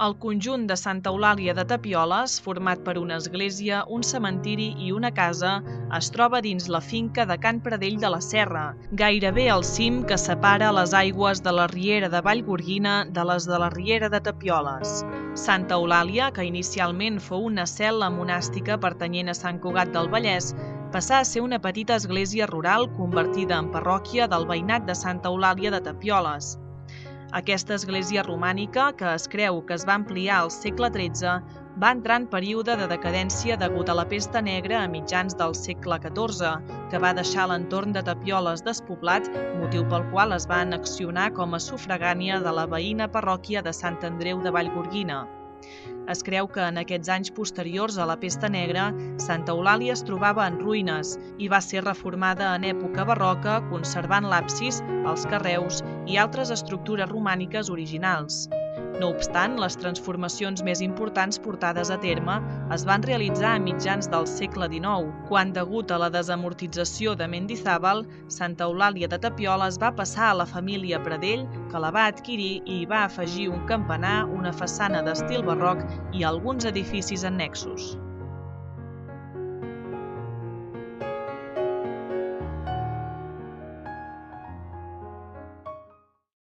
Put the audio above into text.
El conjunt de Santa Eulàlia de Tapioles, format per una església, un cementiri i una casa, es troba dins la finca de Can Pradell de la Serra, gairebé al cim que separa les aigües de la riera de Vallgorguina de les de la riera de Tapioles. Santa Eulàlia, que inicialment fou una cel·la monàstica pertanyent a Sant Cugat del Vallès, passà a ser una petita església rural convertida en parròquia del veïnat de Santa Eulàlia de Tapioles. Aquesta església romànica, que es creu que es va ampliar al segle XIII, va entrar en període de decadència degut a la pesta negra a mitjans del segle XIV, que va deixar l'entorn de Tapioles despoblat, motiu pel qual es va annexionar com a sufragània de la veïna parròquia de Sant Andreu de Vallgorguina. Es creu que en aquests anys posteriors a la pesta negra, Santa Eulàlia es trobava en ruïnes i va ser reformada en època barroca, conservant l'absis, els carreus i altres estructures romàniques originals. No obstant, les transformacions més importants portades a terme es van realitzar a mitjans del segle XIX, quan, degut a la desamortització de Mendizábal, Santa Eulàlia de Tapioles va passar a la família Pradell, que la va adquirir i hi va afegir un campanar, una façana d'estil barroc i alguns edificis annexos.